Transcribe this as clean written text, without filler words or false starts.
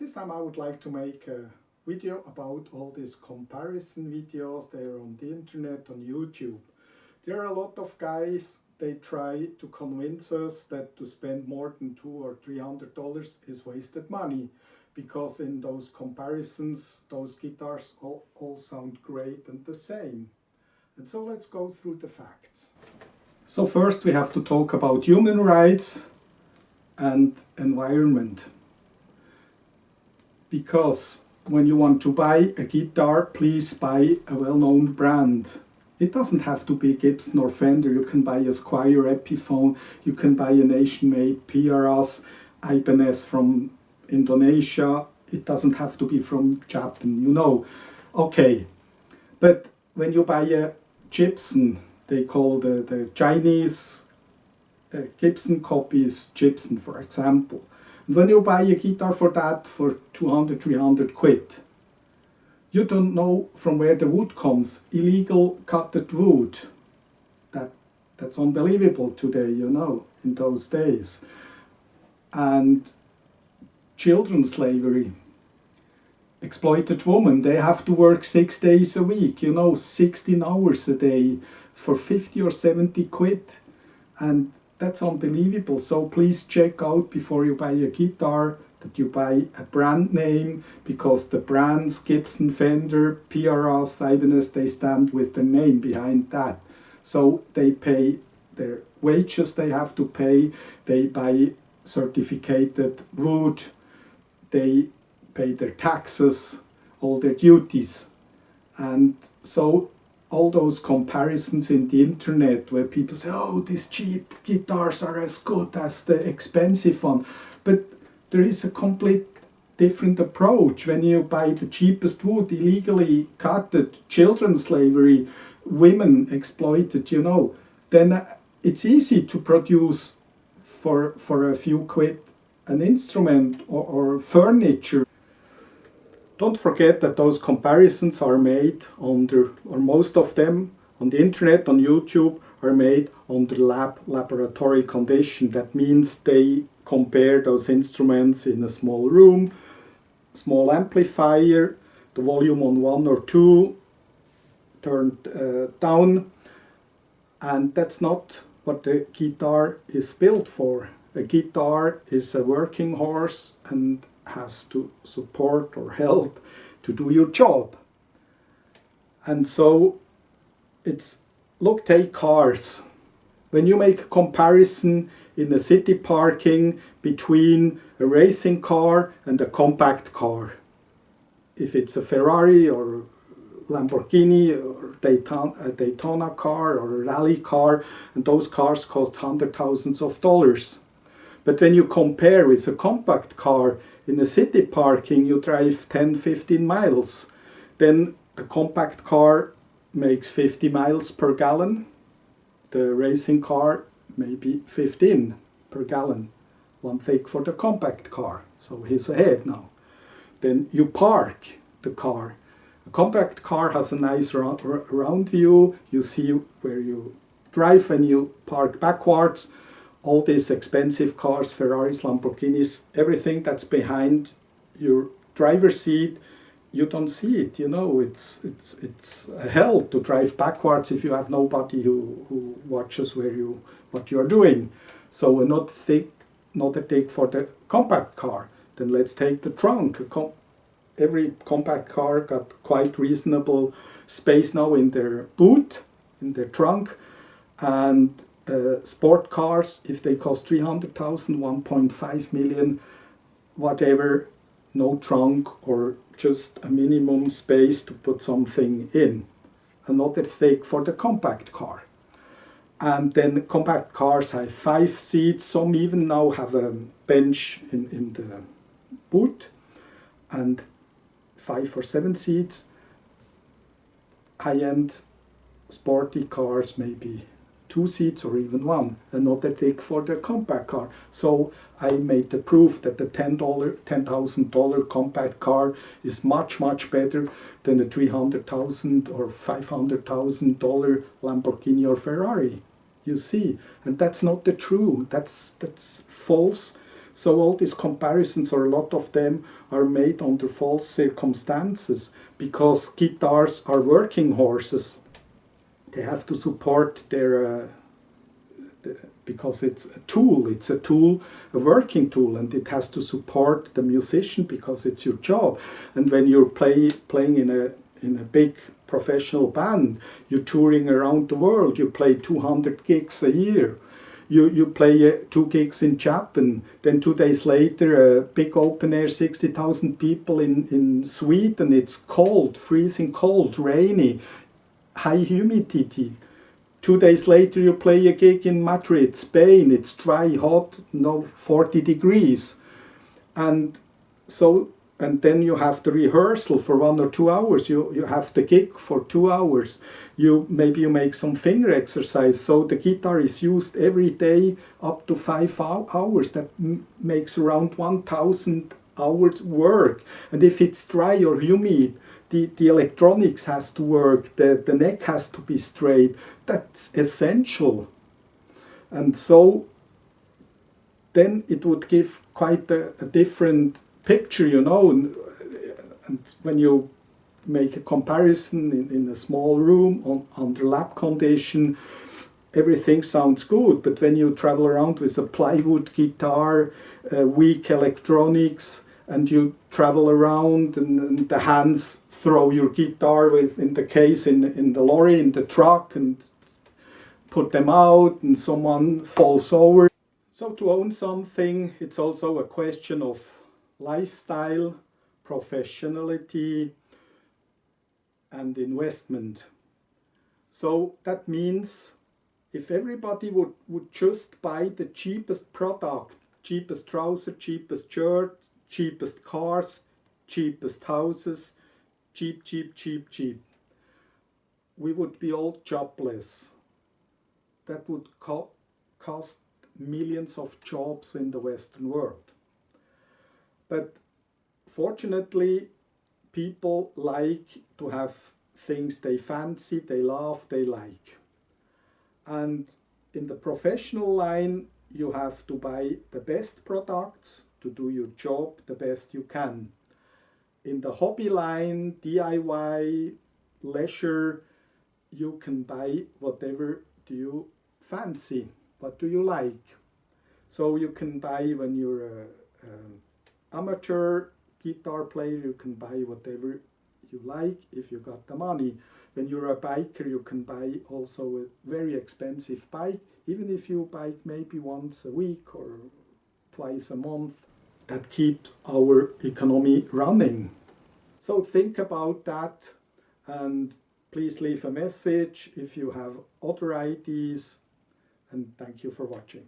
This time I would like to make a video about all these comparison videos. They're on the internet, on YouTube. There are a lot of guys, they try to convince us that to spend more than $200 or $300 is wasted money, because in those comparisons, those guitars all sound great and the same. And so let's go through the facts. So first we have to talk about human rights and environment. Because when you want to buy a guitar, please buy a well-known brand. It doesn't have to be Gibson or Fender. You can buy a Squier Epiphone, you can buy a nation-made PRS, Ibanez from Indonesia. It doesn't have to be from Japan, you know. Okay, but when you buy a Gibson, they call the Chinese Gibson copies Gibson, for example. And when you buy a guitar for that for 200, 300 quid, you don't know from where the wood comes. Illegal cutted wood. That's unbelievable today, you know, in those days. And children slavery. Exploited women, they have to work 6 days a week, you know, 16 hours a day for 50 or 70 quid. And that's unbelievable. So please check out before you buy a guitar that you buy a brand name, because the brands Gibson, Fender, PRS, Ibanez, they stand with the name behind that. So they pay their wages they have to pay, they buy certificated wood, they pay their taxes, all their duties. And so all those comparisons in the internet where people say, oh, these cheap guitars are as good as the expensive one. But there is a complete different approach. When you buy the cheapest wood, illegally cutted, children slavery, women exploited, you know, then it's easy to produce for a few quid an instrument or furniture. Don't forget that those comparisons are made under, or most of them on the internet, on YouTube, are made under laboratory condition. That means they compare those instruments in a small room, small amplifier, the volume on 1 or 2 turned down, and that's not what the guitar is built for. A guitar is a working horse and has to support or help to do your job. And so it's, look, take cars. When you make a comparison in a city parking between a racing car and a compact car, if it's a Ferrari or Lamborghini or a Daytona car or a rally car, and those cars cost hundreds of thousands of dollars. But when you compare with a compact car, in a city parking you drive 10-15 miles, then the compact car makes 50 miles per gallon, the racing car maybe 15 per gallon, one thing for the compact car, so he's ahead now. Then you park the car. A compact car has a nice round view, you see where you drive when you park backwards. All these expensive cars, Ferraris, Lamborghinis, everything that's behind your driver's seat, you don't see it, you know. It's a hell to drive backwards if you have nobody who watches what you're doing. So another thing for the compact car. Then let's take the trunk. Every compact car got quite reasonable space now in their boot, in their trunk, and sport cars, if they cost 300,000, 1.5 million, whatever, no trunk or just a minimum space to put something in. Another thing for the compact car. And then compact cars have 5 seats, some even now have a bench in the boot, and 5 or 7 seats. High-end sporty cars maybe 2 seats or even 1, another thing for the compact car. So I made the proof that the $10,000 compact car is much better than the $300,000 or $500,000 Lamborghini or Ferrari. You see, and that's not the truth. That's false. So all these comparisons, or a lot of them, are made under false circumstances, because guitars are working horses. They have to support their because it's a tool, a working tool, and it has to support the musician because it's your job. And when you're playing in a big professional band, you're touring around the world, you play 200 gigs a year. You play 2 gigs in Japan, then 2 days later a big open air, 60,000 people in Sweden, it's cold, freezing cold, rainy, high humidity. 2 days later you play a gig in Madrid, Spain, it's dry, hot, 40 degrees. And then you have the rehearsal for 1 or 2 hours. You have the gig for 2 hours. Maybe you make some finger exercise. So the guitar is used every day up to 5 hours. That makes around 1,000 hours work. And if it's dry or humid, the electronics has to work. The neck has to be straight. That's essential. And so then it would give quite a different picture, and when you make a comparison in a small room under lab condition, everything sounds good. But when you travel around with a plywood guitar, weak electronics, and you travel around and the hands throw your guitar in the case in the lorry, in the truck, and put them out, and someone falls over. So to own something, it's also a question of lifestyle, professionality, and investment. So that means if everybody would just buy the cheapest product, cheapest trouser, cheapest shirt, cheapest cars, cheapest houses, cheap, we would be all jobless. That would cost millions of jobs in the Western world. But fortunately, people like to have things they fancy, they love, they like. And in the professional line, you have to buy the best products to do your job the best you can. In the hobby line, DIY, leisure, you can buy whatever do you fancy, what do you like. So you can buy, when you're an amateur guitar player, you can buy whatever you like if you got the money. When you're a biker, you can buy also a very expensive bike, even if you bike maybe once a week or twice a month. That keeps our economy running. So think about that, and please leave a message if you have other ideas, and thank you for watching.